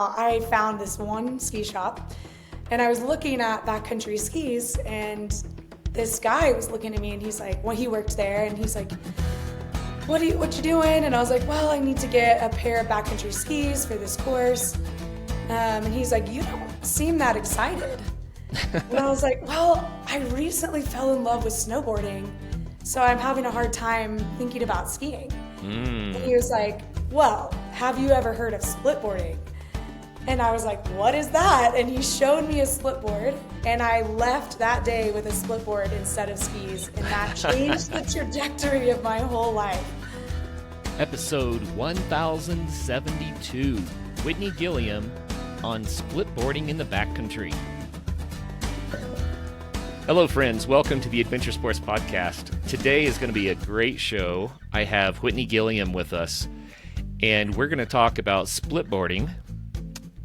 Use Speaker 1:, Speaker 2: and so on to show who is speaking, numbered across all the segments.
Speaker 1: I found this one ski shop and I was looking at backcountry skis, and this guy was looking at me and he's like, well, he worked there, and he's like, what you doing? And I was like, well, I need to get a pair of backcountry skis for this course. And he's like, you don't seem that excited. And I was like, well, I recently fell in love with snowboarding, so I'm having a hard time thinking about skiing. And he was like, well, have you ever heard of splitboarding? And I was like, what is that? And he showed me a splitboard, and I left that day with a splitboard instead of skis, and that changed the trajectory of my whole life.
Speaker 2: Episode 1072, Whitney Gilliam on splitboarding in the backcountry. Hello friends, welcome to the Adventure Sports Podcast. Today is going to be a great show. I have Whitney Gilliam with us, and we're going to talk about splitboarding.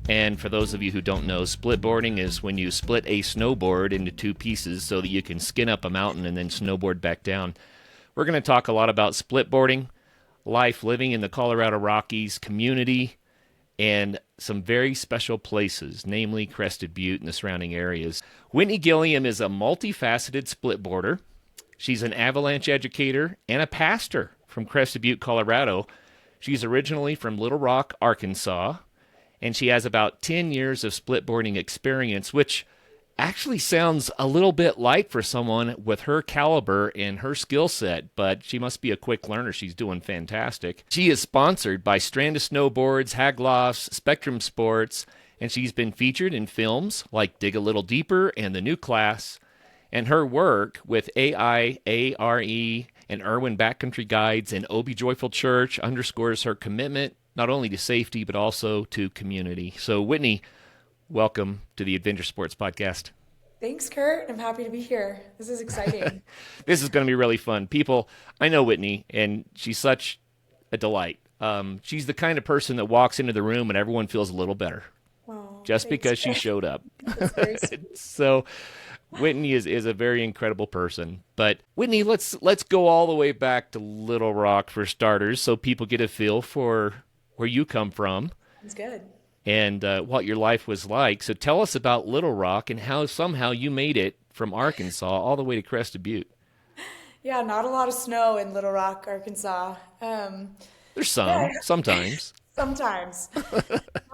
Speaker 2: And for those of you who don't know, splitboarding is when you split a snowboard into two pieces so that you can skin up a mountain and then snowboard back down. We're going to talk a lot about splitboarding, life living in the Colorado Rockies, community, and some very special places, namely Crested Butte and the surrounding areas. Whitney Gilliam is a multifaceted splitboarder. She's an Avalanche educator and a pastor from Crested Butte, Colorado. She's originally from Little Rock, Arkansas, and she has about 10 years of splitboarding experience, which actually sounds a little bit light for someone with her caliber and her skill set, but she must be a quick learner. She's doing fantastic. She is sponsored by Strand of Snowboards, Haglofs, Spectrum Sports, and she's been featured in films like Dig a Little Deeper and The New Class, and her work with AI, ARE, and Irwin Backcountry Guides and Obie Joyful Church underscores her commitment not only to safety, but also to community. So, Whitney, welcome to the Adventure Sports Podcast.
Speaker 1: Thanks, Kurt. I'm happy to be here. This is exciting.
Speaker 2: This is going to be really fun. People, I know Whitney, and she's such a delight. She's the kind of person that walks into the room and everyone feels a little better just because she showed up. So, Whitney is a very incredible person. But Whitney, let's go all the way back to Little Rock for starters, so people get a feel for where you come from.
Speaker 1: That's good.
Speaker 2: And what your life was like. So tell us about Little Rock and how somehow you made it from Arkansas all the way to Crested Butte.
Speaker 1: Yeah, not a lot of snow in Little Rock, Arkansas.
Speaker 2: There's sometimes.
Speaker 1: Sometimes.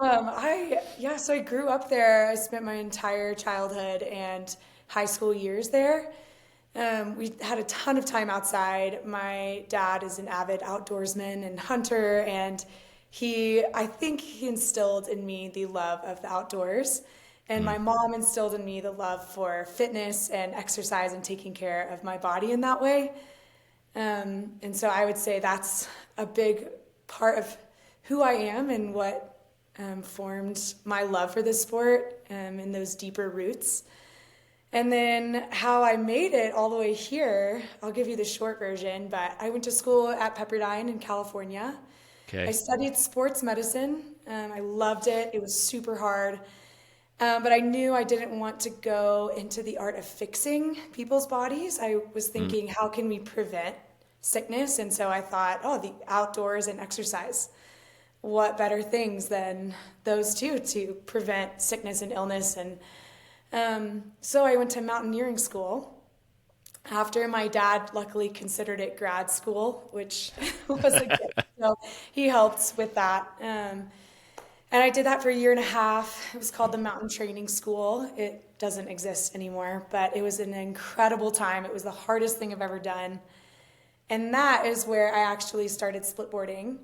Speaker 1: So I grew up there. I spent my entire childhood and high school years there. We had a ton of time outside. My dad is an avid outdoorsman and hunter, and I think he instilled in me the love of the outdoors, and my mom instilled in me the love for fitness and exercise and taking care of my body in that way. And so I would say that's a big part of who I am and what formed my love for this sport and those deeper roots. And then how I made it all the way here, I'll give you the short version, but I went to school at Pepperdine in California.
Speaker 2: Okay.
Speaker 1: I studied sports medicine. I loved it. It was super hard. But I knew I didn't want to go into the art of fixing people's bodies. I was thinking, how can we prevent sickness? And so I thought, the outdoors and exercise. What better things than those two to prevent sickness and illness? And so I went to mountaineering school. After my dad luckily considered it grad school, which was a gift, so he helped with that. And I did that for a year and a half. It was called the Mountain Training School. It doesn't exist anymore, but it was an incredible time. It was the hardest thing I've ever done. And that is where I actually started splitboarding.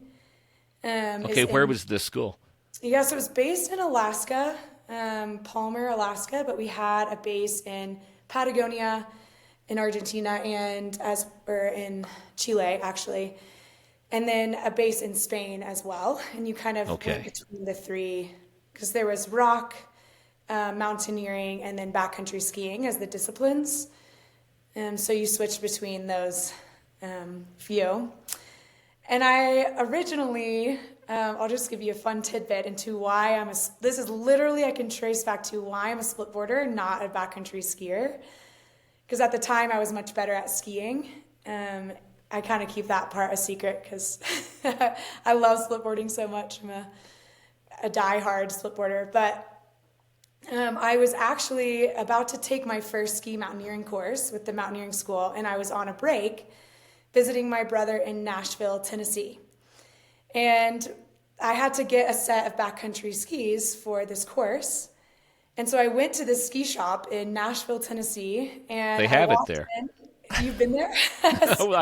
Speaker 2: Where was this school?
Speaker 1: Yeah, so it was based in Alaska, Palmer, Alaska, but we had a base in Patagonia, in Argentina, and in Chile, actually, and then a base in Spain as well. And you kind of went between the three, because there was rock, mountaineering, and then backcountry skiing as the disciplines. So you switched between those few. And I originally, I'll just give you a fun tidbit into why this is literally, I can trace back to why I'm a splitboarder, not a backcountry skier. Because at the time I was much better at skiing. I kind of keep that part a secret because I love splitboarding so much. a diehard splitboarder, but I was actually about to take my first ski mountaineering course with the mountaineering school, and I was on a break visiting my brother in Nashville, Tennessee. And I had to get a set of backcountry skis for this course. And so I went to this ski shop in Nashville, Tennessee, and
Speaker 2: They
Speaker 1: I
Speaker 2: have it
Speaker 1: walked
Speaker 2: there.
Speaker 1: in. You've been there?
Speaker 2: Oh,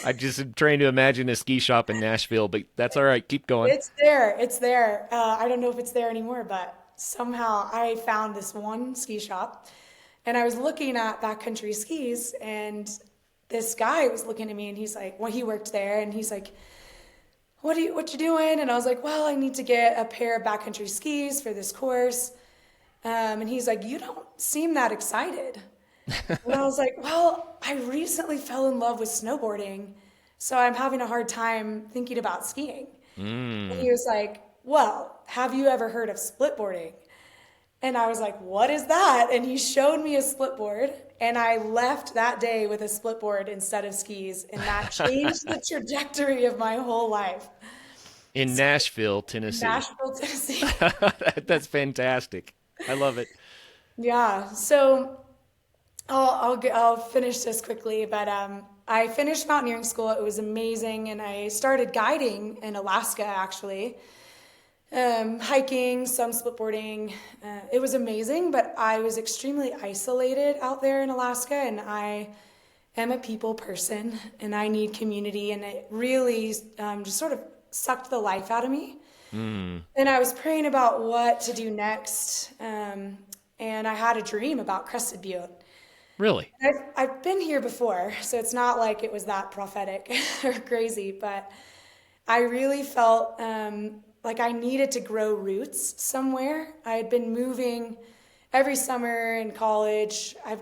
Speaker 2: I just am trying to imagine a ski shop in Nashville, but that's all right. Keep going.
Speaker 1: It's there. It's there. I don't know if it's there anymore, but somehow I found this one ski shop, and I was looking at backcountry skis, and this guy was looking at me, and he's like, well, he worked there, and he's like, what you doing? And I was like, well, I need to get a pair of backcountry skis for this course. And he's like, you don't seem that excited. And I was like, well, I recently fell in love with snowboarding, so I'm having a hard time thinking about skiing. And he was like, well, have you ever heard of splitboarding? And I was like, what is that? And he showed me a splitboard, and I left that day with a splitboard instead of skis, and that changed the trajectory of my whole life.
Speaker 2: In Nashville, Tennessee.
Speaker 1: Nashville, Tennessee.
Speaker 2: That's fantastic. I love it.
Speaker 1: Yeah, so I'll finish this quickly, but I finished mountaineering school. It was amazing, and I started guiding in Alaska, actually. Hiking, some splitboarding. It was amazing, but I was extremely isolated out there in Alaska, and I am a people person, and I need community, and it really just sort of sucked the life out of me. And I was praying about what to do next, and I had a dream about Crested Butte.
Speaker 2: Really?
Speaker 1: I've been here before, so it's not like it was that prophetic or crazy, but I really felt like I needed to grow roots somewhere. I had been moving every summer in college. I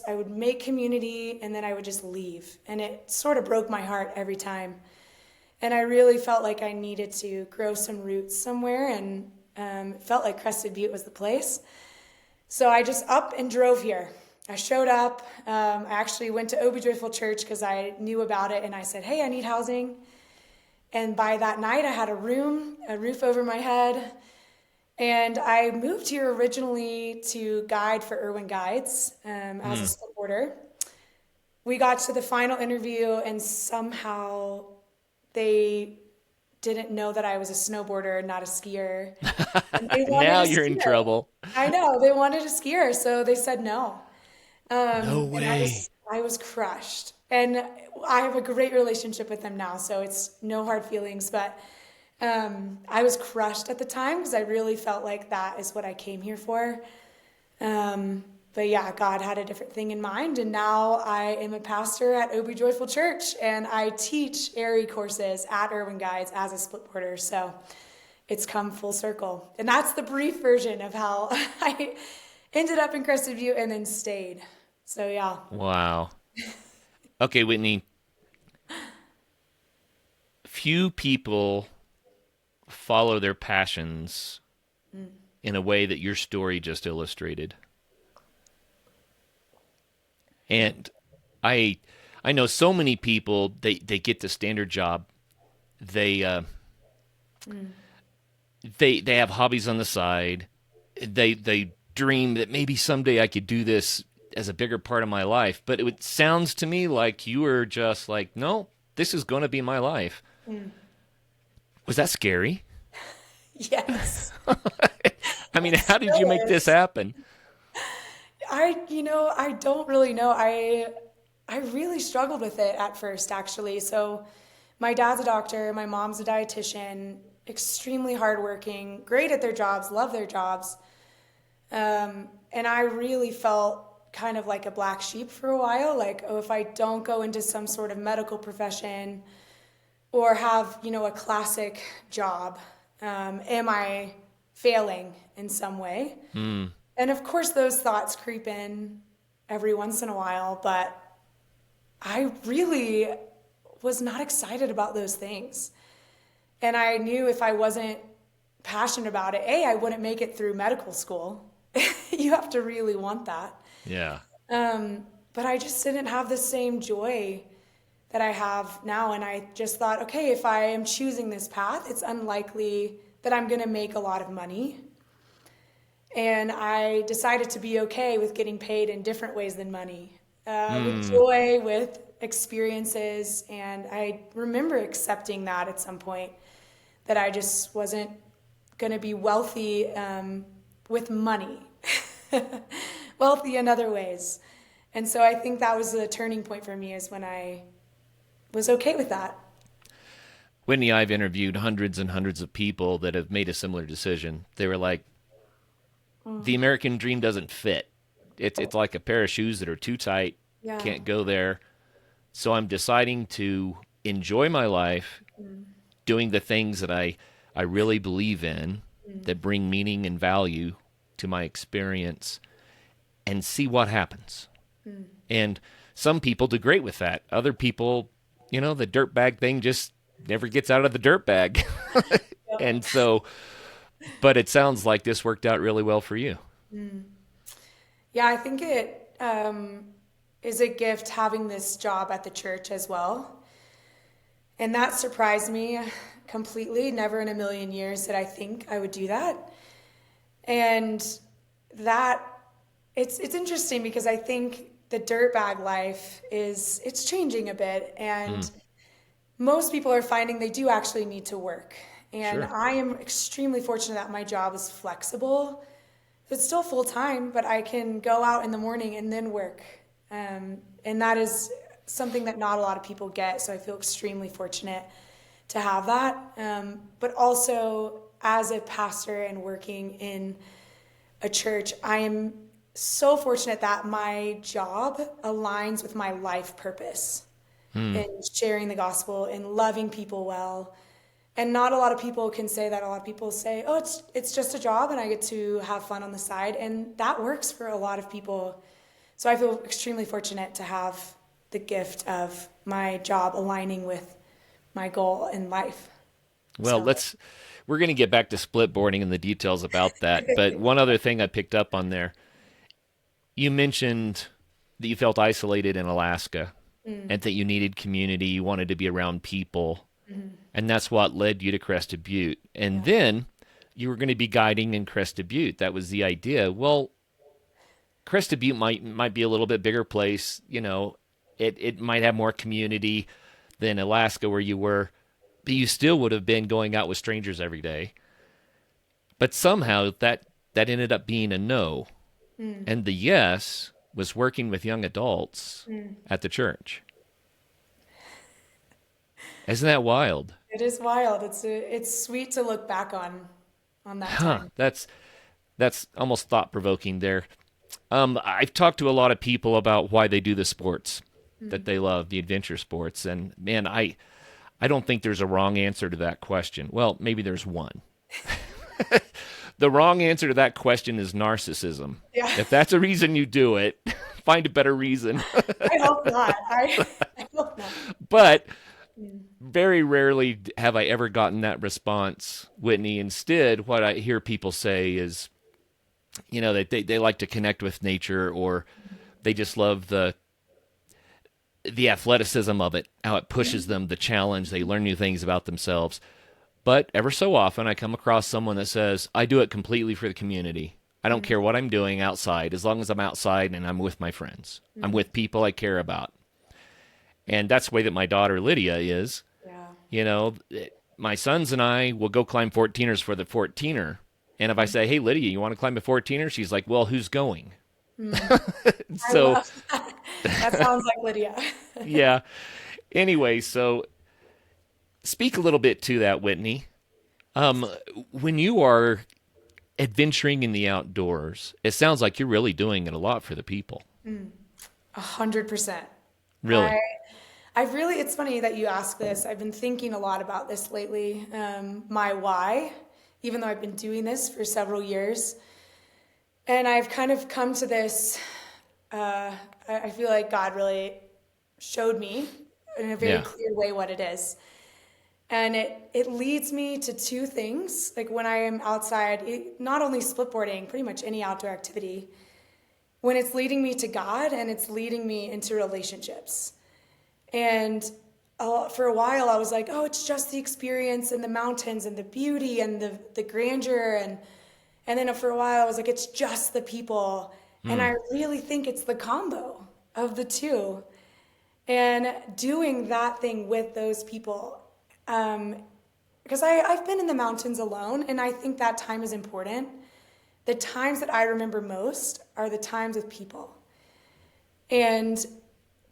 Speaker 1: would make community, and then I would just leave, and it sort of broke my heart every time. And I really felt like I needed to grow some roots somewhere, and it felt like Crested Butte was the place. So I just up and drove here. I showed up. I actually went to Obi Joyful Church because I knew about it, and I said, hey, I need housing. And by that night, I had a roof over my head. And I moved here originally to guide for Irwin Guides as a snowboarder. We got to the final interview, and somehow they didn't know that I was a snowboarder, not a skier. And they wanted
Speaker 2: Now
Speaker 1: a
Speaker 2: you're in
Speaker 1: skier.
Speaker 2: trouble.
Speaker 1: I know, they wanted a skier, so they said no.
Speaker 2: No
Speaker 1: And
Speaker 2: way.
Speaker 1: I was crushed. And I have a great relationship with them now, so it's no hard feelings. But I was crushed at the time because I really felt like that is what I came here for. But yeah, God had a different thing in mind, and now I am a pastor at Obi Joyful Church, and I teach AIRE courses at Irwin Guides as a splitboarder. So it's come full circle. And that's the brief version of how I ended up in Crested Butte and then stayed. So yeah.
Speaker 2: Wow. Okay, Whitney. Few people follow their passions in a way that your story just illustrated. And I know so many people, they get the standard job. They have hobbies on the side. They dream that maybe someday I could do this as a bigger part of my life. But it sounds to me like you were just like, no, this is going to be my life. Was that scary?
Speaker 1: Yes.
Speaker 2: I mean, how did you make this happen?
Speaker 1: I don't really know. I really struggled with it at first, actually. So my dad's a doctor, my mom's a dietitian, extremely hardworking, great at their jobs, love their jobs. And I really felt kind of like a black sheep for a while. Like, oh, if I don't go into some sort of medical profession or have, a classic job, am I failing in some way? And of course, those thoughts creep in every once in a while, but I really was not excited about those things. And I knew if I wasn't passionate about it, I wouldn't make it through medical school. You have to really want that.
Speaker 2: Yeah.
Speaker 1: But I just didn't have the same joy that I have now. And I just thought, okay, if I am choosing this path, it's unlikely that I'm going to make a lot of money. And I decided to be okay with getting paid in different ways than money, with joy, with experiences. And I remember accepting that at some point, that I just wasn't going to be wealthy with money, wealthy in other ways. And so I think that was the turning point for me, is when I was okay with that.
Speaker 2: Whitney, I've interviewed hundreds and hundreds of people that have made a similar decision. They were like, the American dream doesn't fit. It's like a pair of shoes that are too tight,
Speaker 1: Yeah.
Speaker 2: can't go there. So I'm deciding to enjoy my life, doing the things that I really believe in, that bring meaning and value to my experience, and see what happens. And some people do great with that. Other people, the dirtbag thing just never gets out of the dirtbag. And so, but it sounds like this worked out really well for you.
Speaker 1: Yeah, I think it is a gift having this job at the church as well. And that surprised me completely. Never in a million years did I think I would do that. And that, it's interesting because I think the dirtbag life it's changing a bit. And most people are finding they do actually need to work. And
Speaker 2: Sure.
Speaker 1: I am extremely fortunate that my job is flexible. It's still full time, but I can go out in the morning and then work. And that is something that not a lot of people get. So I feel extremely fortunate to have that. But also, as a pastor and working in a church, I am so fortunate that my job aligns with my life purpose in sharing the gospel and loving people well. And not a lot of people can say that. A lot of people say, oh, it's just a job and I get to have fun on the side. And that works for a lot of people. So I feel extremely fortunate to have the gift of my job aligning with my goal in life.
Speaker 2: Well, we're going to get back to splitboarding and the details about that. But one other thing I picked up on there, you mentioned that you felt isolated in Alaska and that you needed community. You wanted to be around people. And that's what led you to Crested Butte. And then you were going to be guiding in Crested Butte. That was the idea. Well, Crested Butte might be a little bit bigger place. It might have more community than Alaska where you were, but you still would have been going out with strangers every day. But somehow that ended up being a no. And the yes was working with young adults at the church. Isn't that wild?
Speaker 1: It is wild. It's sweet to look back on that time.
Speaker 2: That's almost thought-provoking there. I've talked to a lot of people about why they do the sports that they love, the adventure sports. And man, I don't think there's a wrong answer to that question. Well, maybe there's one. The wrong answer to that question is narcissism.
Speaker 1: Yeah.
Speaker 2: If that's a reason you do it, find a better reason.
Speaker 1: I hope not. I hope not.
Speaker 2: But very rarely have I ever gotten that response, Whitney. Instead, what I hear people say is, they like to connect with nature, or they just love the athleticism of it, how it pushes them, the challenge. They learn new things about themselves. But ever so often, I come across someone that says, I do it completely for the community. I don't care what I'm doing outside, as long as I'm outside and I'm with my friends. I'm with people I care about. And that's the way that my daughter Lydia is.
Speaker 1: Yeah.
Speaker 2: My sons and I will go climb 14ers for the 14er. And if I say, hey, Lydia, you want to climb a 14er? She's like, well, who's going? So
Speaker 1: that sounds like Lydia.
Speaker 2: Yeah. Anyway, so speak a little bit to that, Whitney. When you are adventuring in the outdoors, it sounds like you're really doing it a lot for the people.
Speaker 1: 100%.
Speaker 2: Really?
Speaker 1: It's funny that you ask this. I've been thinking a lot about this lately. My why, even though I've been doing this for several years. And I've kind of come to this, I feel like God really showed me in a very clear way what it is. And it leads me to two things. Like when I am outside, not only splitboarding, pretty much any outdoor activity, when it's leading me to God and it's leading me into relationships. And for a while I was like, oh, it's just the experience and the mountains and the beauty and the grandeur. And then for a while I was like, it's just the people. And I really think it's the combo of the two. And doing that thing with those people, because I've been in the mountains alone, and I think that time is important. The times that I remember most are the times with people. And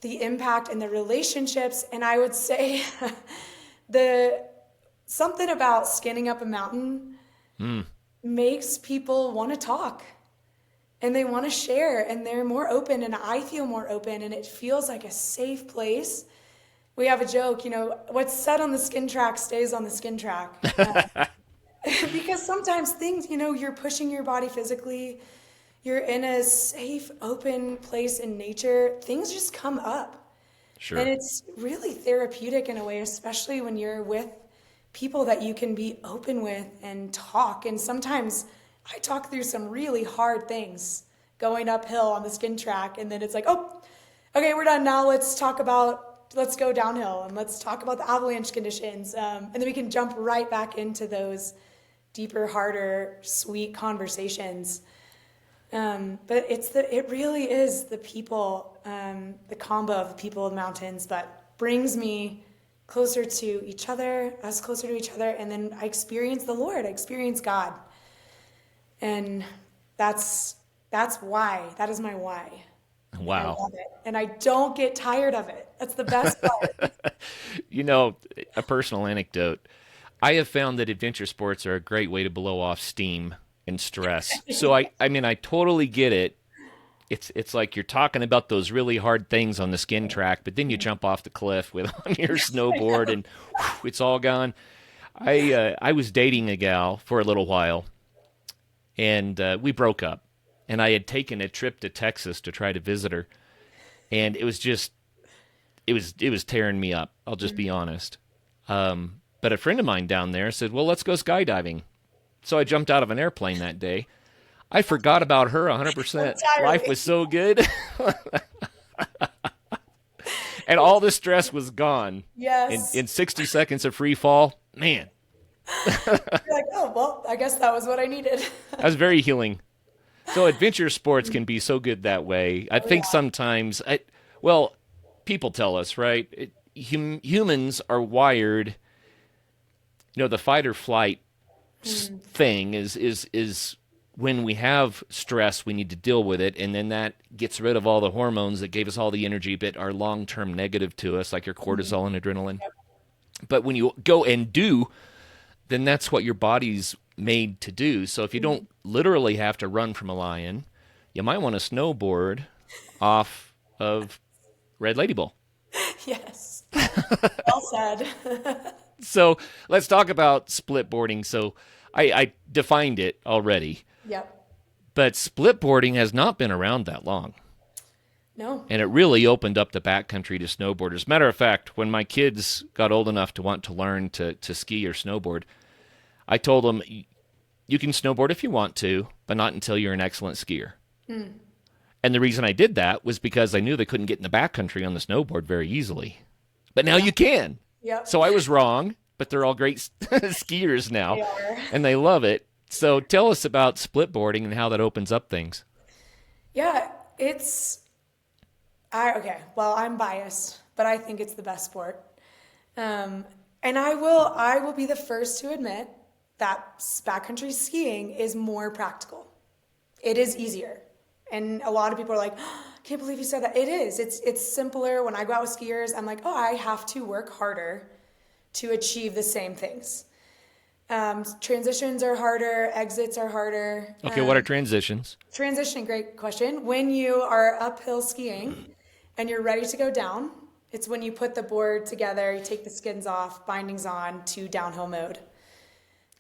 Speaker 1: the impact and the relationships, and I would say something about skinning up a mountain makes people want to talk, and they want to share, and they're more open, and I feel more open, and it feels like a safe place. We have a joke, what's said on the skin track stays on the skin track. Because sometimes things, you're pushing your body physically, you're in a safe, open place in nature, things just come up.
Speaker 2: Sure.
Speaker 1: And it's really therapeutic in a way, especially when you're with people that you can be open with and talk. And sometimes I talk through some really hard things going uphill on the skin track, and then it's like, oh, okay, we're done now. Let's go downhill and let's talk about the avalanche conditions. And then we can jump right back into those deeper, harder, sweet conversations. But it really is the people, the combo of the people of the mountains that brings me closer to each other, us closer to each other, and then I experience the Lord, I experience God. And that's why, that is my why.
Speaker 2: Wow.
Speaker 1: I love it. And I don't get tired of it. That's the best part.
Speaker 2: A personal anecdote. I have found that adventure sports are a great way to blow off steam and stress. So I totally get it. It's like you're talking about those really hard things on the skin track, but then you jump off the cliff on your snowboard and whew, it's all gone. I was dating a gal for a little while, and we broke up. And I had taken a trip to Texas to try to visit her, and it was tearing me up. I'll just be honest. But a friend of mine down there said, well, let's go skydiving. So I jumped out of an airplane that day. I forgot about her 100%. Life was so good. And all the stress was gone.
Speaker 1: Yes.
Speaker 2: In 60 seconds of free fall, man.
Speaker 1: You're like, oh, well, I guess that was what I needed.
Speaker 2: That was very healing. So adventure sports can be so good that way. I think sometimes, people tell us, right? Humans are wired, the fight or flight thing is when we have stress, we need to deal with it, and then that gets rid of all the hormones that gave us all the energy but are long-term negative to us, like your cortisol and adrenaline. Yep. But when you go and do, then that's what your body's made to do. So if you don't literally have to run from a lion, you might want to snowboard off of Red Lady Bowl.
Speaker 1: Yes. Well said.
Speaker 2: So let's talk about splitboarding. So I defined it already.
Speaker 1: Yep.
Speaker 2: But splitboarding has not been around that long.
Speaker 1: No.
Speaker 2: And it really opened up the backcountry to snowboarders. Matter of fact, when my kids got old enough to want to learn to ski or snowboard, I told them, you can snowboard if you want to, but not until you're an excellent skier. And the reason I did that was because I knew they couldn't get in the backcountry on the snowboard very easily. But now you can.
Speaker 1: Yep.
Speaker 2: So I was wrong, but they're all great skiers now.
Speaker 1: They are.
Speaker 2: And they love it. So tell us about splitboarding and how that opens up things.
Speaker 1: Yeah, I'm biased, but I think it's the best sport. And I will be the first to admit that backcountry skiing is more practical. It is easier. And a lot of people are like, oh, I can't believe you said that. It is. It's simpler. When I go out with skiers, I'm like, oh, I have to work harder to achieve the same things. Transitions are harder. Exits are harder.
Speaker 2: Okay, what are transitions?
Speaker 1: Transition, great question. When you are uphill skiing and you're ready to go down, it's when you put the board together, you take the skins off, bindings on to downhill mode.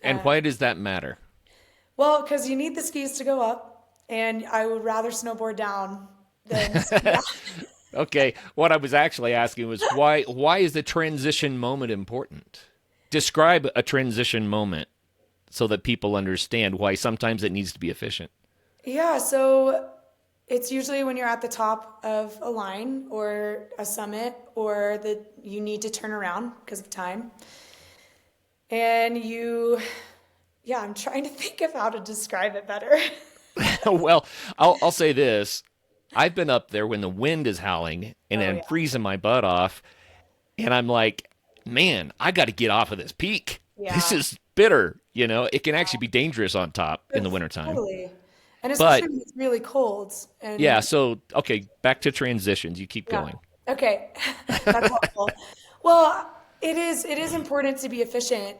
Speaker 2: And why does that matter?
Speaker 1: Well, because you need the skis to go up, and I would rather snowboard down than ski down.
Speaker 2: Okay, what I was actually asking was why is the transition moment important? Describe a transition moment so that people understand why sometimes it needs to be efficient.
Speaker 1: Yeah, so It's usually when you're at the top of a line or a summit or that you need to turn around because of time. And yeah, I'm trying to think of how to describe it better.
Speaker 2: Well, I'll say this. I've been up there when the wind is howling and
Speaker 1: Oh
Speaker 2: I'm
Speaker 1: yeah.
Speaker 2: freezing my butt off, and I'm like, man, I got to get off of this peak. This
Speaker 1: Yeah.
Speaker 2: is bitter. It can actually be dangerous on top in the wintertime.
Speaker 1: Totally. And especially
Speaker 2: But
Speaker 1: when it's really cold.
Speaker 2: yeah,
Speaker 1: And
Speaker 2: so, okay, back to transitions. You keep
Speaker 1: yeah.
Speaker 2: going.
Speaker 1: Okay. That's helpful. Well, it is important to be efficient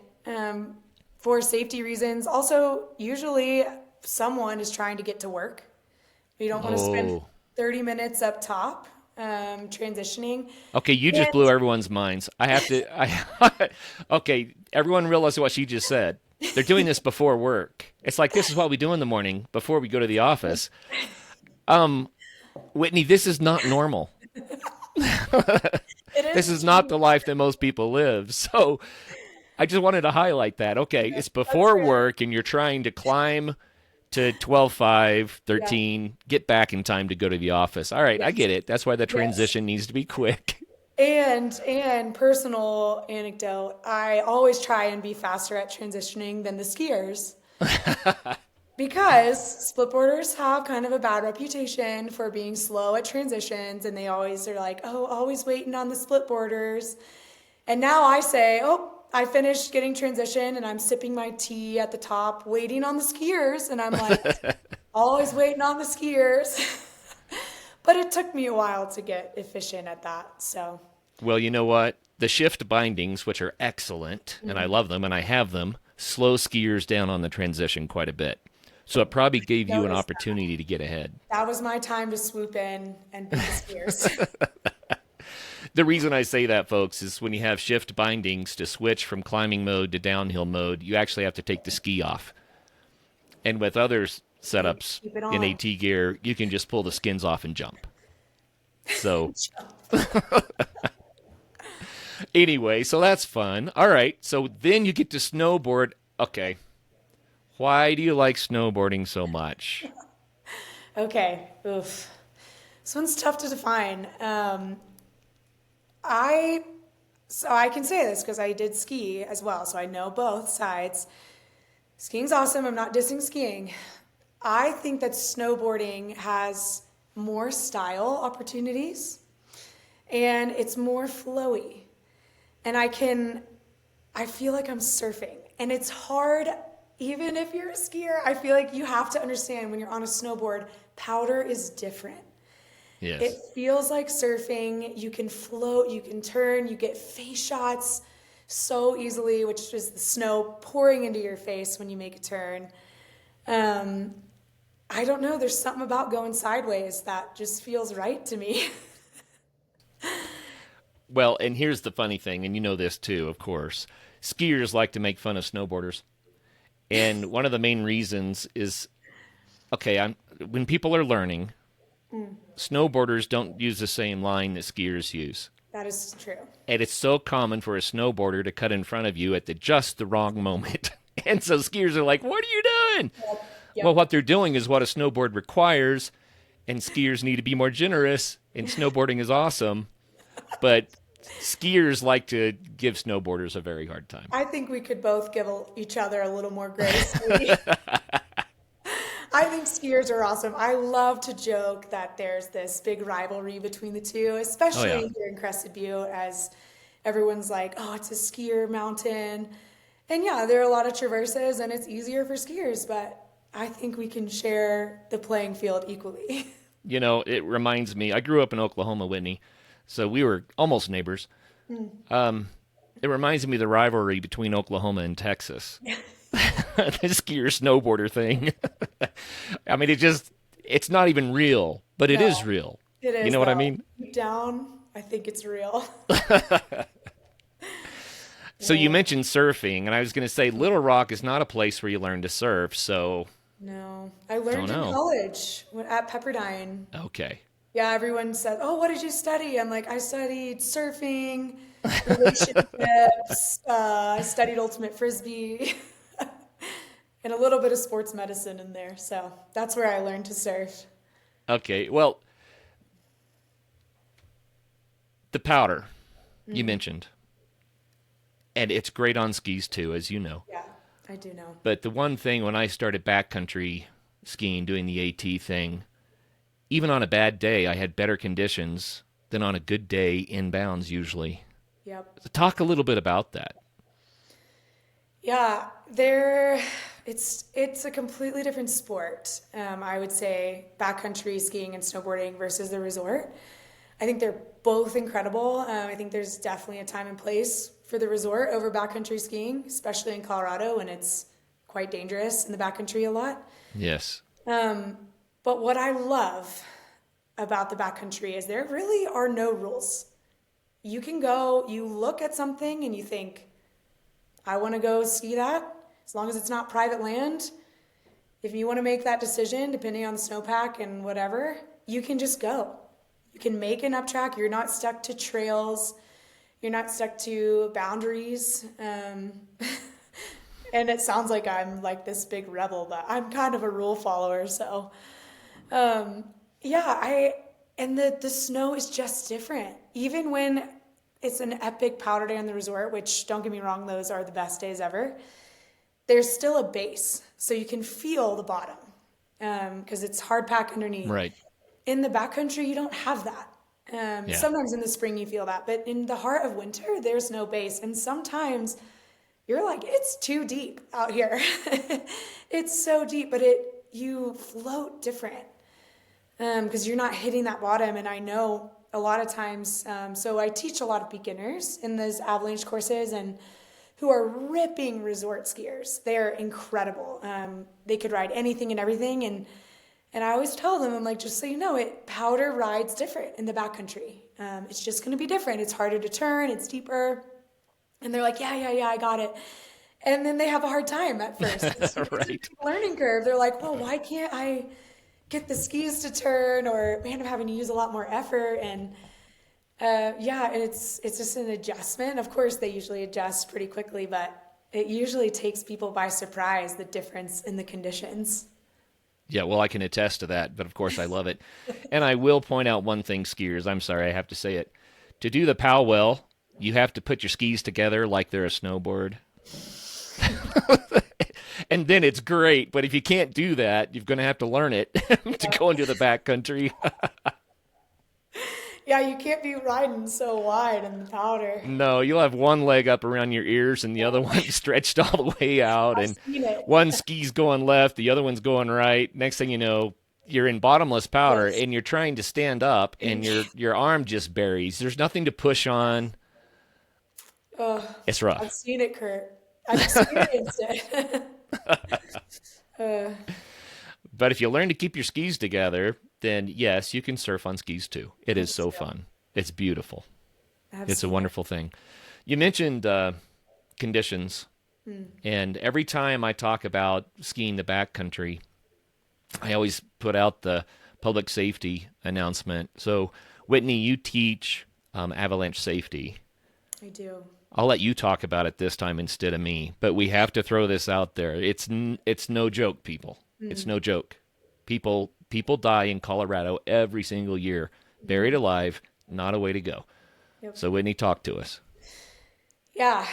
Speaker 1: for safety reasons. Also, usually someone is trying to get to work. We don't want to spend
Speaker 2: Oh,
Speaker 1: 30 minutes up top transitioning.
Speaker 2: okay, you just
Speaker 1: And
Speaker 2: blew everyone's minds. Okay, everyone realized what she just said. They're doing this before work. It's like this is what we do in the morning before we go to the office. Whitney, this is not normal.
Speaker 1: it
Speaker 2: This
Speaker 1: is
Speaker 2: is not
Speaker 1: true.
Speaker 2: the life that most people live. So I just wanted to highlight that. Okay, it's
Speaker 1: That's
Speaker 2: before
Speaker 1: fair.
Speaker 2: work and you're trying to climb to 12:05,
Speaker 1: Yeah.
Speaker 2: 13, get back in time to go to the office. All right, I
Speaker 1: Yes.
Speaker 2: get it. That's why the
Speaker 1: Yes.
Speaker 2: transition needs to be quick.
Speaker 1: And personal anecdote, I always try and be faster at transitioning than the skiers because splitboarders have kind of a bad reputation for being slow at transitions, and they always are like, "Oh, always waiting on the splitboarders." And now I say, "Oh, I finished getting transition and I'm sipping my tea at the top, waiting on the skiers." And I'm like, always waiting on the skiers. But it took me a while to get efficient at that. So,
Speaker 2: Well, you know what? The shift bindings, which are excellent, and I love them and I have them, slow skiers down on the transition quite a bit. So it probably gave you an
Speaker 1: notice that.
Speaker 2: opportunity to get ahead.
Speaker 1: That was my time to swoop in and beat the skiers.
Speaker 2: The reason I say that, folks, is when you have shift bindings to switch from climbing mode to downhill mode, you actually have to take the ski off. And with other setups
Speaker 1: Keep it
Speaker 2: in
Speaker 1: on.
Speaker 2: AT gear, you can just pull the skins off and jump. So, anyway, so that's fun. All right, so then you get to snowboard. Okay, why do you like snowboarding so much?
Speaker 1: Okay. Oof. This one's tough to define. I so I can say this because I did ski as well, so I know both sides. Skiing's awesome. I'm not dissing skiing. I think that snowboarding has more style opportunities and it's more flowy. And I feel like I'm surfing. And it's hard, even if you're a skier, I feel like you have to understand when you're on a snowboard, powder is different. It
Speaker 2: Yes.
Speaker 1: feels like surfing. You can float, you can turn, you get face shots so easily, which is the snow pouring into your face when you make a turn. Um, I don't know. There's something about going sideways that just feels right to me.
Speaker 2: Well, and here's the funny thing, and you know this too, of course. Skiers like to make fun of snowboarders. And one of the main reasons is okay, when people are learning, snowboarders don't use the same line that skiers use.
Speaker 1: That is true.
Speaker 2: And it's so common for a snowboarder to cut in front of you at just the wrong moment. And so skiers are like, "What are you doing?"
Speaker 1: Yep.
Speaker 2: Well,
Speaker 1: Yep.
Speaker 2: what they're doing is what a snowboard requires, and skiers need to be more generous, and snowboarding is awesome. But skiers like to give snowboarders a very hard time.
Speaker 1: I think we could both give each other a little more grace. Maybe. I think skiers are awesome. I love to joke that there's this big rivalry between the two,
Speaker 2: Oh, yeah.
Speaker 1: especially here in Crested Butte, as everyone's like, oh, it's a skier mountain. And yeah, there are a lot of traverses and it's easier for skiers, but I think we can share the playing field equally.
Speaker 2: It reminds me, I grew up in Oklahoma, Whitney, so we were almost neighbors. It reminds me of the rivalry between Oklahoma and Texas. The skier snowboarder thing. I mean, it's not even real, but it is
Speaker 1: No,
Speaker 2: real.
Speaker 1: it
Speaker 2: You
Speaker 1: is
Speaker 2: know what I
Speaker 1: though.
Speaker 2: mean?
Speaker 1: Deep down, I think it's real.
Speaker 2: So you
Speaker 1: Yeah.
Speaker 2: mentioned surfing, and I was going to say Little Rock is not a place where you learn to surf, so
Speaker 1: No, I
Speaker 2: don't
Speaker 1: learned in
Speaker 2: know.
Speaker 1: college at Pepperdine.
Speaker 2: Okay.
Speaker 1: Yeah, everyone said, "Oh, what did you study?" I'm like, "I studied surfing, relationships. I studied ultimate frisbee, and a little bit of sports medicine in there." So that's where I learned to surf.
Speaker 2: Okay. Well, the powder you mentioned, and it's great on skis too, as you know.
Speaker 1: Yeah, I do know.
Speaker 2: But the one thing when I started backcountry skiing, doing the AT thing, even on a bad day, I had better conditions than on a good day inbounds usually.
Speaker 1: Yep.
Speaker 2: So talk a little bit about that.
Speaker 1: Yeah, it's a completely different sport. I would say backcountry skiing and snowboarding versus the resort. I think they're both incredible. I think there's definitely a time and place for the resort over backcountry skiing, especially in Colorado when it's quite dangerous in the backcountry a lot.
Speaker 2: Yes.
Speaker 1: But what I love about the backcountry is there really are no rules. You can go, you look at something and you think, I want to go ski that, as long as it's not private land. If you want to make that decision, depending on the snowpack and whatever, you can just go. You can make an up track. You're not stuck to trails. You're not stuck to boundaries. And it sounds like I'm like this big rebel, but I'm kind of a rule follower. So, and the snow is just different. Even when it's an epic powder day on the resort, which don't get me wrong, those are the best days ever. There's still a base, so you can feel the bottom because it's hard pack underneath.
Speaker 2: Right.
Speaker 1: In the backcountry, you don't have that.
Speaker 2: Yeah.
Speaker 1: Sometimes in the spring you feel that, but in the heart of winter, there's no base. And sometimes you're like, it's too deep out here. It's so deep, but you float different because you're not hitting that bottom. And I know a lot of times, so I teach a lot of beginners in those Avalanche courses and who are ripping resort skiers. They're incredible. They could ride anything and everything. And I always tell them, I'm like, just so you know, powder rides different in the backcountry. It's just going to be different. It's harder to turn. It's deeper. And they're like, yeah, I got it. And then they have a hard time at first. It's
Speaker 2: Right.
Speaker 1: a learning curve. They're like, well, why can't I get the skis to turn? Or, man, I'm having to use a lot more effort. And it's just an adjustment. Of course, they usually adjust pretty quickly, but it usually takes people by surprise, the difference in the conditions.
Speaker 2: Yeah, well, I can attest to that, but of course I love it. And I will point out one thing, skiers. I'm sorry, I have to say it. To do the POW well, you have to put your skis together like they're a snowboard. And then it's great, but if you can't do that, you're going to have to learn it to go into the backcountry.
Speaker 1: Yeah, you can't be riding so wide in the powder.
Speaker 2: No, you'll have one leg up around your ears and the other one stretched all the way out.
Speaker 1: I've
Speaker 2: And
Speaker 1: seen it.
Speaker 2: one ski's going left, the other one's going right. Next thing you know, you're in bottomless powder
Speaker 1: Yes.
Speaker 2: and you're trying to stand up and your arm just buries. There's nothing to push on.
Speaker 1: Oh,
Speaker 2: It's
Speaker 1: I've
Speaker 2: rough.
Speaker 1: seen it, Kurt. I've experienced it.
Speaker 2: But if you learn to keep your skis together, then yes, you can surf on skis too. It is so
Speaker 1: Yeah.
Speaker 2: fun. It's beautiful. It's a
Speaker 1: Absolutely.
Speaker 2: wonderful thing. You mentioned conditions, and every time I talk about skiing the backcountry, I always put out the public safety announcement. So, Whitney, you teach avalanche safety.
Speaker 1: I do.
Speaker 2: I'll let you talk about it this time instead of me, but we have to throw this out there. It's no joke, people. It's no joke. People die in Colorado every single year, buried alive. Not a way to go.
Speaker 1: Yep.
Speaker 2: So, Whitney, talk to us.
Speaker 1: Yeah,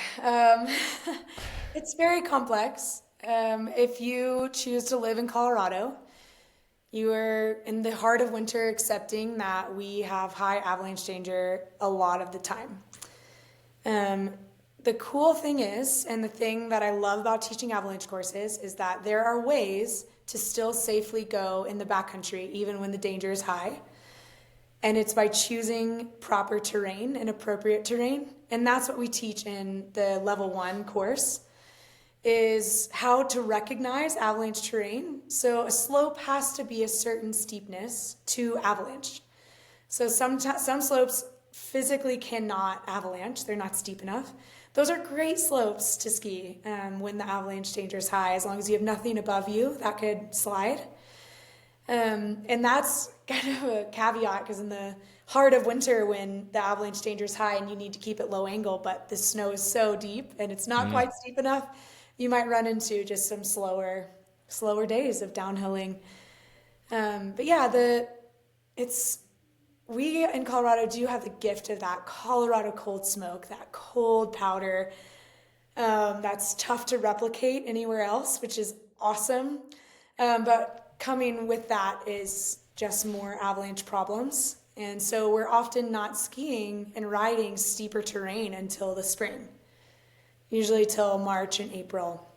Speaker 1: it's very complex. If you choose to live in Colorado, you are in the heart of winter, accepting that we have high avalanche danger a lot of the time. The cool thing is, and the thing that I love about teaching avalanche courses, is that there are ways to still safely go in the backcountry even when the danger is high. And it's by choosing proper terrain and appropriate terrain. And that's what we teach in the level 1 course, is how to recognize avalanche terrain. So a slope has to be a certain steepness to avalanche. So some slopes physically cannot avalanche. They're not steep enough. Those are great slopes to ski when the avalanche danger is high, as long as you have nothing above you that could slide. And that's kind of a caveat, because in the heart of winter, when the avalanche danger is high and you need to keep it low angle, but the snow is so deep and it's not quite steep enough, you might run into just some slower days of downhilling. But yeah, It's we in Colorado do have the gift of that Colorado cold smoke, that cold powder. That's tough to replicate anywhere else, which is awesome. But coming with that is just more avalanche problems. And so we're often not skiing and riding steeper terrain until the spring, usually till March and April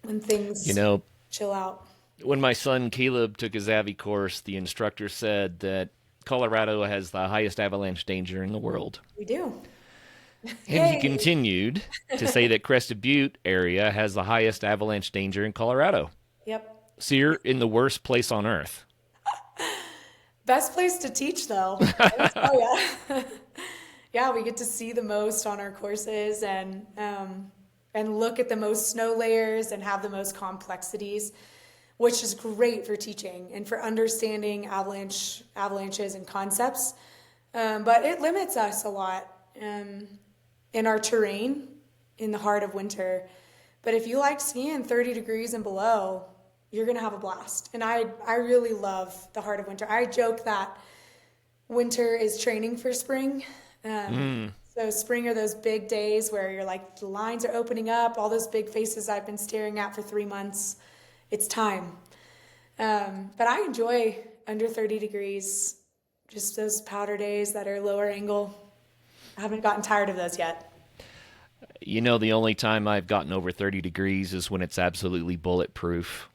Speaker 1: when
Speaker 2: You
Speaker 1: things
Speaker 2: know,
Speaker 1: chill out.
Speaker 2: when my son Caleb took his Avi course, the instructor said that Colorado has the highest avalanche danger in the world.
Speaker 1: We do.
Speaker 2: And he
Speaker 1: Yay!
Speaker 2: continued to say that Crested Butte area has the highest avalanche danger in Colorado.
Speaker 1: Yep.
Speaker 2: So you're in the worst place on earth.
Speaker 1: Best place to teach, though. I tell ya. Yeah, we get to see the most on our courses and look at the most snow layers and have the most complexities, which is great for teaching and for understanding avalanches and concepts. But it limits us a lot in our terrain in the heart of winter. But if you like skiing 30 degrees and below, you're going to have a blast. And I really love the heart of winter. I joke that winter is training for spring. So spring are those big days where you're like, the lines are opening up, all those big faces I've been staring at for 3 months. It's time. But I enjoy under 30 degrees, just those powder days that are lower angle. I haven't gotten tired of those yet.
Speaker 2: You know, the only time I've gotten over 30 degrees is when it's absolutely bulletproof.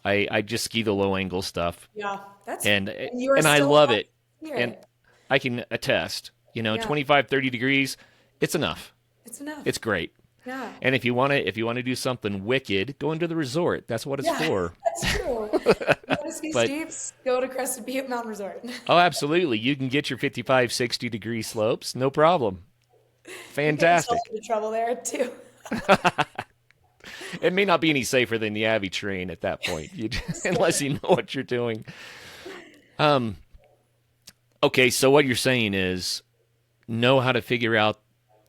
Speaker 2: I just ski the low angle stuff,
Speaker 1: Yeah, and you are
Speaker 2: and I
Speaker 1: still
Speaker 2: love
Speaker 1: out
Speaker 2: it. And
Speaker 1: here.
Speaker 2: I can attest,
Speaker 1: Yeah,
Speaker 2: 25, 30 degrees, it's enough.
Speaker 1: it's enough.
Speaker 2: It's great.
Speaker 1: Yeah,
Speaker 2: And if you want to do something wicked, go into the resort. That's what it's
Speaker 1: yeah,
Speaker 2: for.
Speaker 1: that's true. You want to ski
Speaker 2: But
Speaker 1: steeps? Go to Crested Butte Mountain Resort.
Speaker 2: oh, absolutely. You can get your 55, 60-degree slopes, no problem.
Speaker 1: You get yourself
Speaker 2: Fantastic.
Speaker 1: into trouble there too.
Speaker 2: It may not be any safer than the Avi train at that point, unless you know what you're doing. Um, okay, so what you're saying is know how to figure out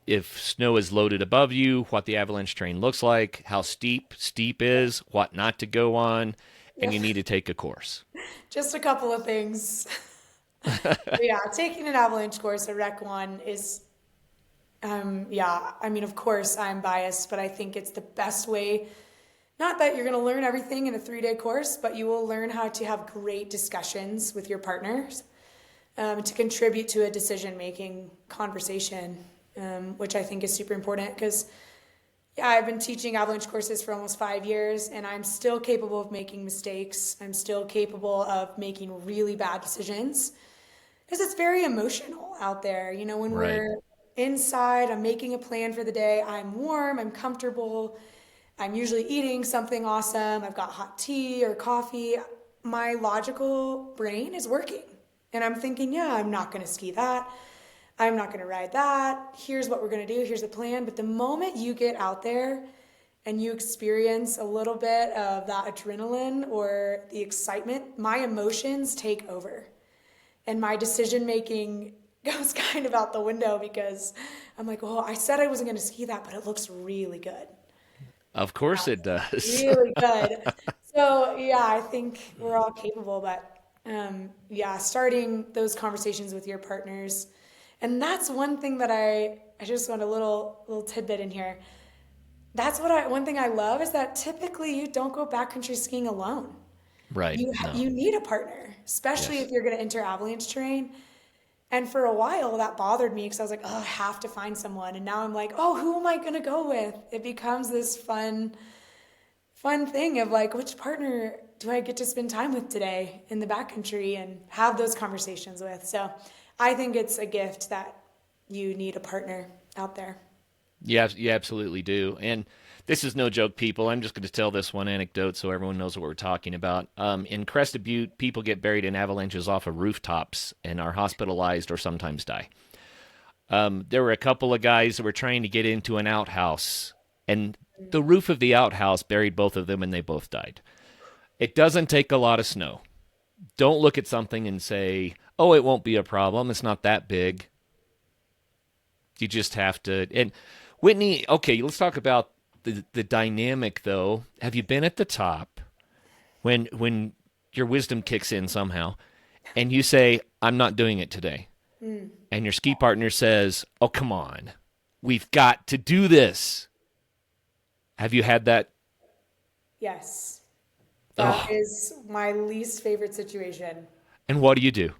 Speaker 2: if snow is loaded above you, what the avalanche terrain looks like, how steep is, what not to go on, and
Speaker 1: Yep.
Speaker 2: you need to take a course.
Speaker 1: Just a couple of things. But yeah, taking an avalanche course, a Rec 1, is, yeah, I mean, of course, I'm biased, but I think it's the best way. Not that you're going to learn everything in a 3-day course, but you will learn how to have great discussions with your partners to contribute to a decision-making conversation, which I think is super important because, yeah, I've been teaching avalanche courses for almost 5 years, and I'm still capable of making mistakes. I'm still capable of making really bad decisions because it's very emotional out there. When
Speaker 2: Right.
Speaker 1: we're inside, I'm making a plan for the day. I'm warm, I'm comfortable. I'm usually eating something awesome. I've got hot tea or coffee. My logical brain is working. And I'm thinking, yeah, I'm not going to ski that. I'm not going to ride that. Here's what we're going to do. Here's the plan. But the moment you get out there and you experience a little bit of that adrenaline or the excitement, my emotions take over. And my decision making goes kind of out the window because I'm like, oh, I said I wasn't going to ski that, but it looks really good.
Speaker 2: Of course it does.
Speaker 1: Really good. So yeah, I think we're all capable, but yeah, starting those conversations with your partners. And that's one thing that I just want a little tidbit in here. That's one thing I love is that typically you don't go backcountry skiing alone.
Speaker 2: Right.
Speaker 1: You
Speaker 2: No.
Speaker 1: need a partner, especially
Speaker 2: Yes.
Speaker 1: if you're going to enter avalanche terrain. And for a while that bothered me because I was like, oh, I have to find someone. And now I'm like, oh, who am I going to go with? It becomes this fun thing of like, which partner do I get to spend time with today in the backcountry and have those conversations with? So I think it's a gift that you need a partner out there.
Speaker 2: Yeah, you absolutely do. And this is no joke, people. I'm just going to tell this one anecdote so everyone knows what we're talking about. In Crested Butte, people get buried in avalanches off of rooftops and are hospitalized or sometimes die. There were a couple of guys that were trying to get into an outhouse, and the roof of the outhouse buried both of them, and they both died. It doesn't take a lot of snow. Don't look at something and say, oh, it won't be a problem. It's not that big. You just have to. And Whitney, okay, let's talk about the dynamic, though. Have you been at the top when your wisdom kicks in somehow, and you say, I'm not doing it today. And your ski partner says, oh, come on. We've got to do this. Have you had that?
Speaker 1: Yes. That
Speaker 2: Oh,
Speaker 1: is my least favorite situation.
Speaker 2: and what do you do?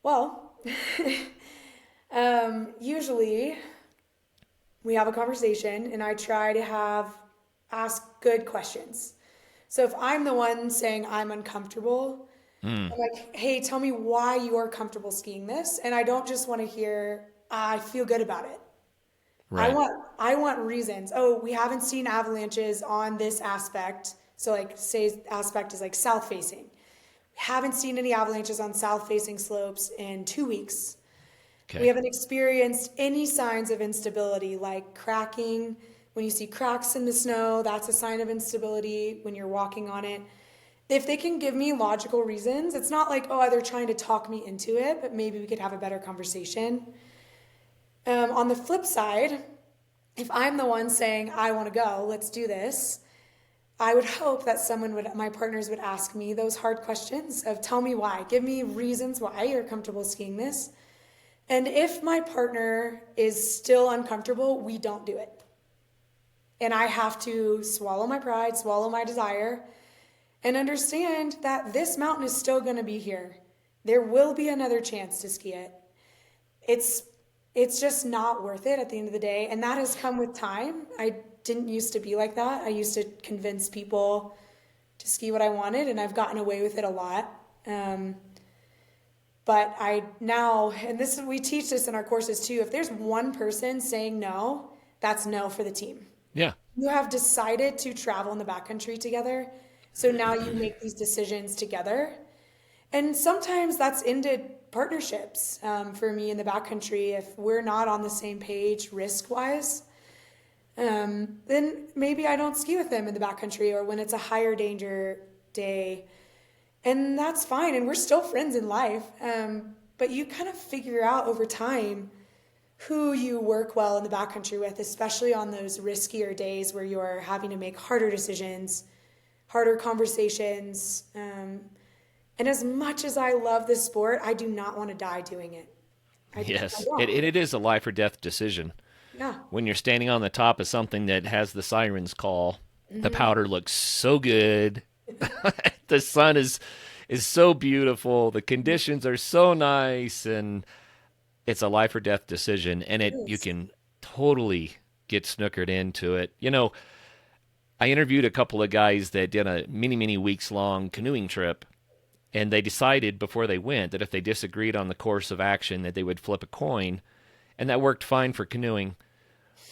Speaker 1: Well, usually we have a conversation and I try to ask good questions. So if I'm the one saying I'm uncomfortable, I'm like, hey, tell me why you are comfortable skiing this. And I don't just want to hear, I feel good about it.
Speaker 2: Right.
Speaker 1: I want reasons. Oh, we haven't seen avalanches on this aspect. So like say aspect is like south facing. We haven't seen any avalanches on south facing slopes in 2 weeks. We
Speaker 2: Okay.
Speaker 1: haven't experienced any signs of instability like cracking. When you see cracks in the snow, that's a sign of instability when you're walking on it. If they can give me logical reasons, it's not like, oh, they're trying to talk me into it, but maybe we could have a better conversation. On the flip side, if I'm the one saying, I want to go, let's do this, I would hope that my partners would ask me those hard questions of tell me why, give me reasons why you're comfortable skiing this. And if my partner is still uncomfortable, we don't do it. And I have to swallow my pride, swallow my desire, and understand that this mountain is still going to be here. There will be another chance to ski it. It's it's just not worth it at the end of the day, and that has come with time. I didn't used to be like that. I used to convince people to ski what I wanted, and I've gotten away with it a lot. But I now, and we teach this in our courses too. If there's one person saying no, that's no for the team.
Speaker 2: Yeah.
Speaker 1: You have decided to travel in the backcountry together, so now you make these decisions together. And sometimes that's ended partnerships. For me in the backcountry, if we're not on the same page risk-wise, then maybe I don't ski with them in the backcountry or when it's a higher danger day. And that's fine. And we're still friends in life. But you kind of figure out over time who you work well in the backcountry with, especially on those riskier days where you're having to make harder decisions, harder conversations. And as much as I love this sport, I do not want to die doing it. I
Speaker 2: Yes.
Speaker 1: don't.
Speaker 2: It is a life or death decision.
Speaker 1: Yeah.
Speaker 2: When you're standing on the top of something that has the sirens call, the powder looks so good. The sun is so beautiful. The conditions are so nice, and it's a life or death decision. And
Speaker 1: It
Speaker 2: you
Speaker 1: is.
Speaker 2: can totally get snookered into it. I interviewed a couple of guys that did a many weeks long canoeing trip, and they decided before they went that if they disagreed on the course of action, that they would flip a coin, and that worked fine for canoeing.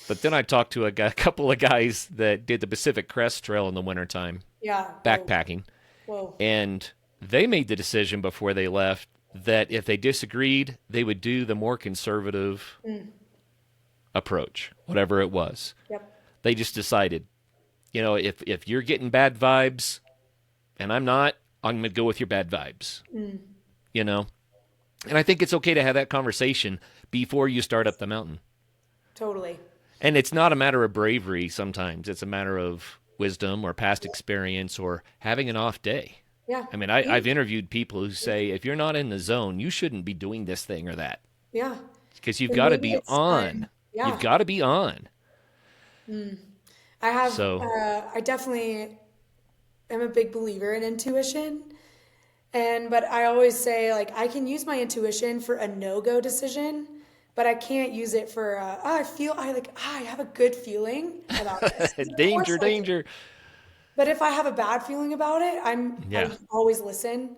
Speaker 2: But then I talked to a couple of guys that did the Pacific Crest Trail in the wintertime,
Speaker 1: Yeah. Whoa.
Speaker 2: backpacking,
Speaker 1: Whoa.
Speaker 2: and they made the decision before they left that if they disagreed, they would do the more conservative approach, whatever it was.
Speaker 1: Yep.
Speaker 2: They just decided, if you're getting bad vibes and I'm not, I'm going to go with your bad vibes, you know? And I think it's okay to have that conversation before you start up the mountain.
Speaker 1: Totally.
Speaker 2: And it's not a matter of bravery sometimes. It's a matter of wisdom or past experience or having an off day.
Speaker 1: Yeah.
Speaker 2: I mean, I've interviewed people who say, if you're not in the zone, you shouldn't be doing this thing or that
Speaker 1: Yeah.
Speaker 2: because you've
Speaker 1: And
Speaker 2: got to
Speaker 1: maybe
Speaker 2: be
Speaker 1: it's
Speaker 2: on. You've
Speaker 1: yeah.
Speaker 2: got to be on. So,
Speaker 1: I definitely am a big believer in intuition. But I always say, like, I can use my intuition for a no-go decision, but I can't use it for, I have a good feeling about this. 'Cause of course
Speaker 2: danger,
Speaker 1: I do.
Speaker 2: danger.
Speaker 1: But if I have a bad feeling about it,
Speaker 2: Yeah.
Speaker 1: I always listen.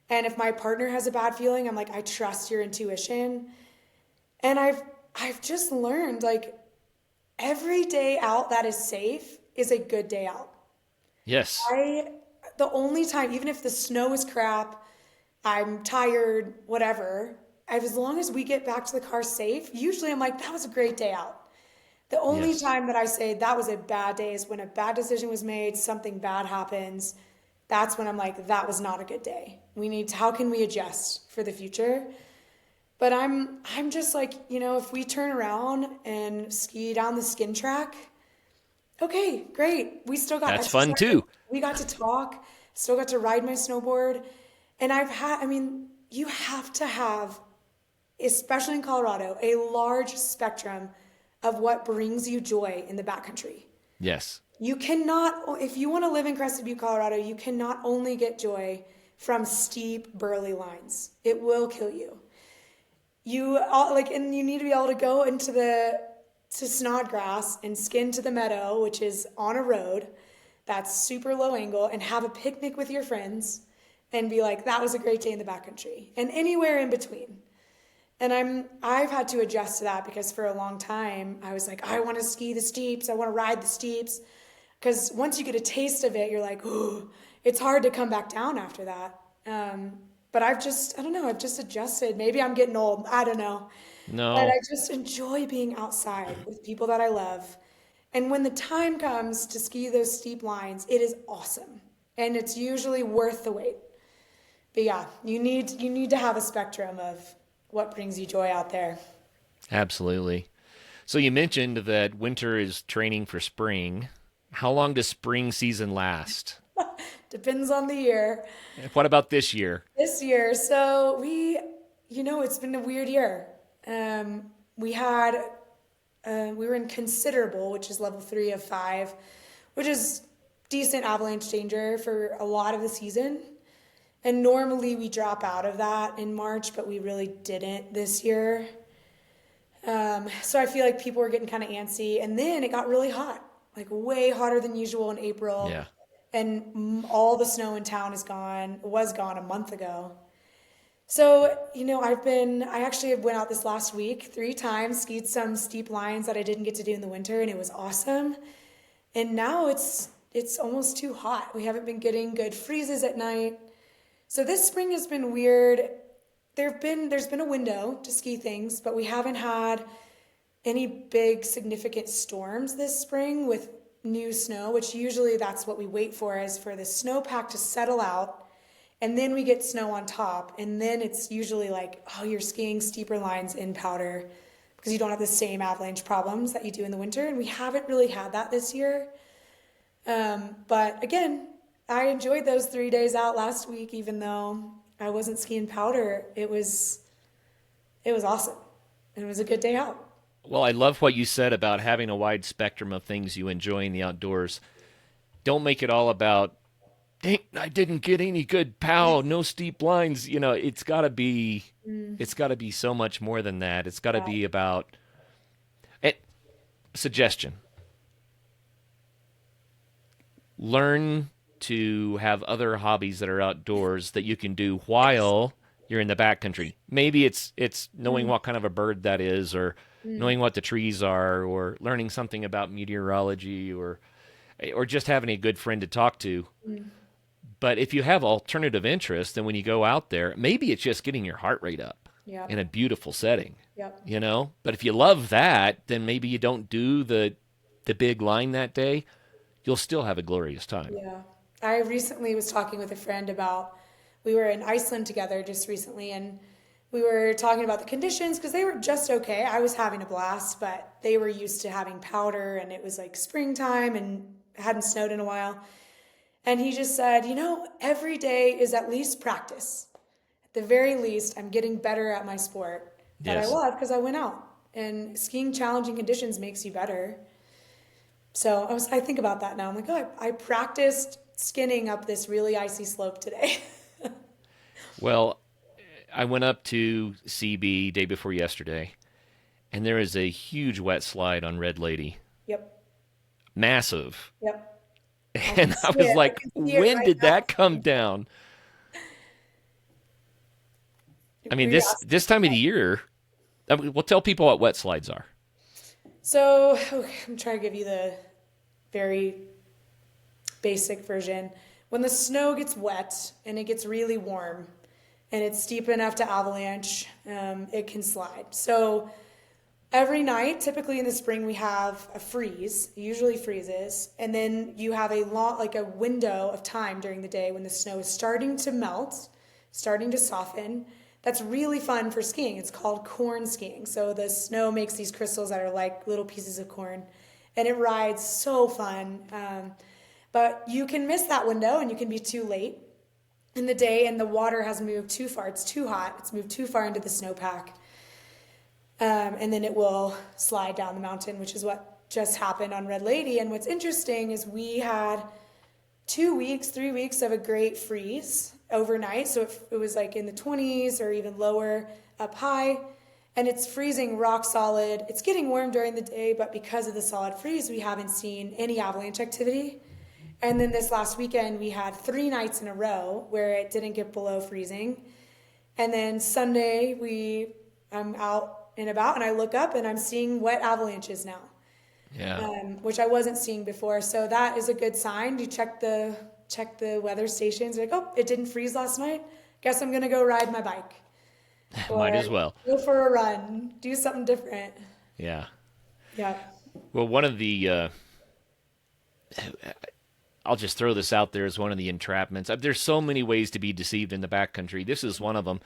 Speaker 1: And if my partner has a bad feeling, I'm like, I trust your intuition. And I've just learned, like, every day out that is safe is a good day out.
Speaker 2: Yes.
Speaker 1: The only time, even if the snow is crap, I'm tired, whatever, as long as we get back to the car safe, usually I'm like, that was a great day out. The only
Speaker 2: Yes.
Speaker 1: time that I say that was a bad day is when a bad decision was made, something bad happens. That's when I'm like, that was not a good day. How can we adjust for the future? But I'm just like, if we turn around and ski down the skin track, okay, great. We still got
Speaker 2: That's fun too.
Speaker 1: we got to talk, still got to ride my snowboard. And you have to have, especially in Colorado, a large spectrum of what brings you joy in the backcountry.
Speaker 2: Yes.
Speaker 1: You cannot, if you want to live in Crested Butte, Colorado, you cannot only get joy from steep, burly lines. It will kill you. And you need to be able to go to Snodgrass and skin to the meadow, which is on a road that's super low angle, and have a picnic with your friends and be like, that was a great day in the backcountry, and anywhere in between. And I've had to adjust to that because for a long time I was like, I want to ski the steeps, I want to ride the steeps, because once you get a taste of it, you're like, oh, it's hard to come back down after that. But I don't know, I've just adjusted. Maybe I'm getting old, I don't know. But
Speaker 2: No.
Speaker 1: I just enjoy being outside with people that I love. And when the time comes to ski those steep lines, it is awesome. And it's usually worth the wait. But yeah, you need to have a spectrum of what brings you joy out there.
Speaker 2: Absolutely. So you mentioned that winter is training for spring. How long does spring season last?
Speaker 1: Depends on the year.
Speaker 2: What about this year?
Speaker 1: This year, so it's been a weird year. We were in considerable, which is level 3 of 5, which is decent avalanche danger for a lot of the season. And normally we drop out of that in March, but we really didn't this year. So I feel like people were getting kind of antsy, and then it got really hot, like way hotter than usual in April.
Speaker 2: Yeah.
Speaker 1: And all the snow in town was gone a month ago. So, I actually went out this last week 3 times, skied some steep lines that I didn't get to do in the winter, and it was awesome. And now it's almost too hot. We haven't been getting good freezes at night. So this spring has been weird. There's been a window to ski things, but we haven't had any big significant storms this spring with new snow, which usually that's what we wait for, is for the snowpack to settle out, and then we get snow on top, and then it's usually like, oh, you're skiing steeper lines in powder because you don't have the same avalanche problems that you do in the winter, and we haven't really had that this year. But again, I enjoyed those 3 days out last week, even though I wasn't skiing powder. It was awesome, and it was a good day out.
Speaker 2: Well, I love what you said about having a wide spectrum of things you enjoy in the outdoors. Don't make it all about, dang, I didn't get any good POW, no steep lines. It's got to be so much more than that. It's got to be about suggestion. Learn to have other hobbies that are outdoors that you can do while you're in the backcountry. Maybe it's knowing what kind of a bird that is, or knowing what the trees are, or learning something about meteorology, or just having a good friend to talk to. But if you have alternative interests, then when you go out there, maybe it's just getting your heart rate up in a beautiful setting.
Speaker 1: Yep.
Speaker 2: But if you love that, then maybe you don't do the big line that day. You'll still have a glorious time.
Speaker 1: Yeah. I recently was talking with a friend we were in Iceland together just recently, and we were talking about the conditions because they were just okay. I was having a blast, but they were used to having powder, and it was like springtime and it hadn't snowed in a while. And he just said, every day is at least practice. At the very least, I'm getting better at my sport that I love because I went out. And skiing challenging conditions makes you better. So I think about that now. I'm like, oh, I practiced skinning up this really icy slope today.
Speaker 2: Well, I went up to CB day before yesterday, and there is a huge wet slide on Red Lady.
Speaker 1: Yep.
Speaker 2: Massive.
Speaker 1: Yep.
Speaker 2: And I was like, when did that come down? I mean, this time of the year, we'll tell people what wet slides are.
Speaker 1: So I'm trying to give you the very basic version. When the snow gets wet and it gets really warm and it's steep enough to avalanche, it can slide. So every night, typically in the spring, we have a freeze, it usually freezes, and then you have a window of time during the day when the snow is starting to melt, starting to soften. That's really fun for skiing. It's called corn skiing. So the snow makes these crystals that are like little pieces of corn, and it rides so fun. But you can miss that window and you can be too late. in the day, and the water has moved too far. It's too hot. It's moved too far into the snowpack. And then it will slide down the mountain, which is what just happened on Red Lady. And what's interesting is we had 2 weeks, 3 weeks of a great freeze overnight. So it was like in the 20s or even lower up high. And it's freezing rock solid. It's getting warm during the day, but because of the solid freeze, we haven't seen any avalanche activity. And then this last weekend, we had 3 nights in a row where it didn't get below freezing. And then Sunday, I'm out and about, and I look up and I'm seeing wet avalanches now, which I wasn't seeing before. So that is a good sign. You check the weather stations. Like, oh, it didn't freeze last night. Guess I'm gonna go ride my bike.
Speaker 2: Might as well
Speaker 1: go for a run. Do something different.
Speaker 2: Yeah.
Speaker 1: Yeah.
Speaker 2: Well, one of the I'll just throw this out there as one of the entrapments. There's so many ways to be deceived in the backcountry. This is one of them.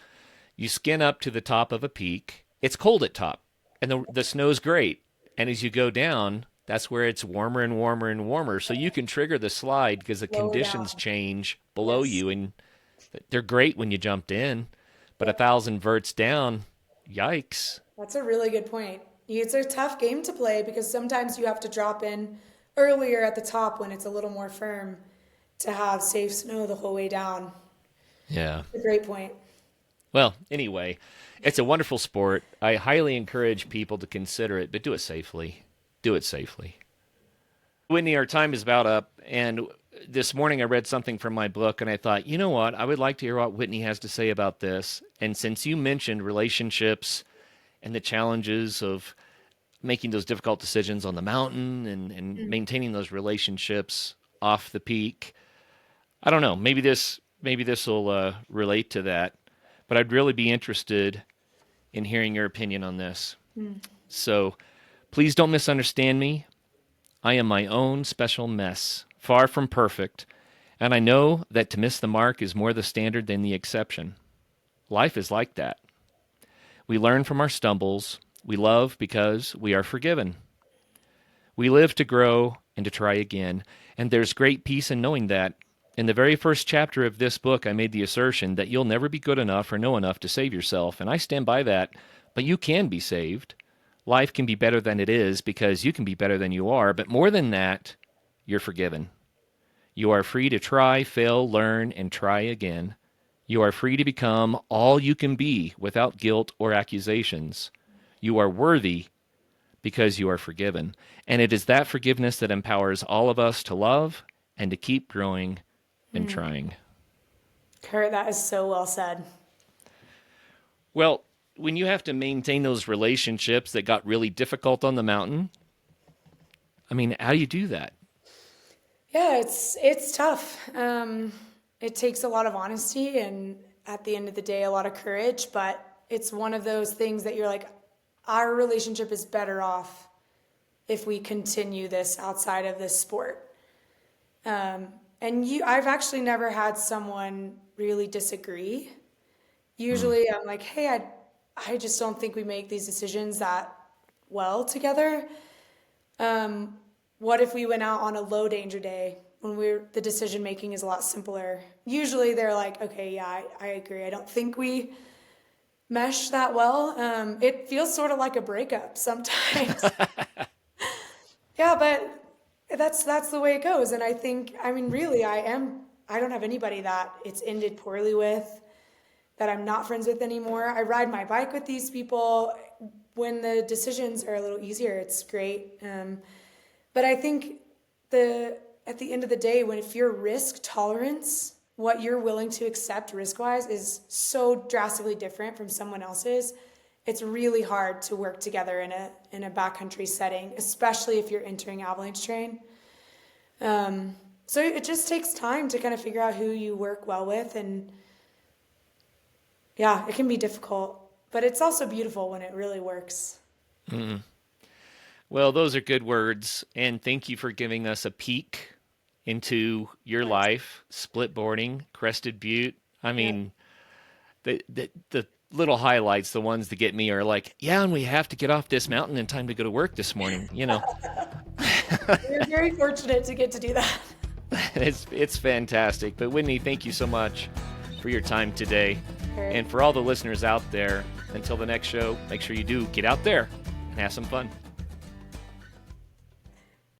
Speaker 2: You skin up to the top of a peak. It's cold at top, and the snow's great. And as you go down, that's where it's warmer and warmer and warmer. So you can trigger the slide because the conditions change below you, and they're great when you jumped in. But 1,000 verts down, yikes.
Speaker 1: That's a really good point. It's a tough game to play because sometimes you have to drop in earlier at the top when it's a little more firm to have safe snow the whole way down.
Speaker 2: Yeah.
Speaker 1: That's a great point.
Speaker 2: Well, anyway, it's a wonderful sport. I highly encourage people to consider it, but do it safely. Do it safely. Whitney, our time is about up, and this morning I read something from my book, and I thought, you know what? I would like to hear what Whitney has to say about this. And since you mentioned relationships and the challenges of making those difficult decisions on the mountain and maintaining those relationships off the peak, I don't know. Maybe this will relate to that. But I'd really be interested in hearing your opinion on this. So please don't misunderstand me. I am my own special mess, far from perfect, and I know that to miss the mark is more the standard than the exception. Life is like that. We learn from our stumbles. We love because we are forgiven. We live to grow and to try again, and there's great peace in knowing that. In the very first chapter of this book, I made the assertion that you'll never be good enough or know enough to save yourself, and I stand by that, but you can be saved. Life can be better than it is because you can be better than you are, but more than that, you're forgiven. You are free to try, fail, learn, and try again. You are free to become all you can be without guilt or accusations. You are worthy because you are forgiven, and it is that forgiveness that empowers all of us to love and to keep growing and trying.
Speaker 1: Kurt, that is so well said.
Speaker 2: Well, when you have to maintain those relationships that got really difficult on the mountain, I mean, how do you do that?
Speaker 1: Yeah, it's tough. It takes a lot of honesty and at the end of the day, a lot of courage, but it's one of those things that you're like, our relationship is better off if we continue this outside of this sport. I've actually never had someone really disagree. Usually I'm like, hey, I just don't think we make these decisions that well together. What if we went out on a low danger day when the decision making is a lot simpler? Usually they're like, okay, yeah, I agree. I don't think we mesh that well. It feels sort of like a breakup sometimes. Yeah, but that's the way it goes. And I think, I mean, really, I don't have anybody that it's ended poorly with, that I'm not friends with anymore. I ride my bike with these people. When the decisions are a little easier, it's great. But I think at the end of the day, if your risk tolerance, what you're willing to accept risk-wise is so drastically different from someone else's, it's really hard to work together in a backcountry setting, especially if you're entering avalanche terrain. So it just takes time to kind of figure out who you work well with, and yeah, it can be difficult, but it's also beautiful when it really works.
Speaker 2: Mm. Well, those are good words, and thank you for giving us a peek into your life, splitboarding, Crested Butte. I mean, the little highlights, the ones that get me are like, yeah, and we have to get off this mountain in time to go to work this morning, you know.
Speaker 1: We're very fortunate to get to do that.
Speaker 2: It's fantastic. But Whitney, thank you so much. for your time today.
Speaker 1: Sure.
Speaker 2: And for all the listeners out there, until the next show, make sure you do get out there and have some fun.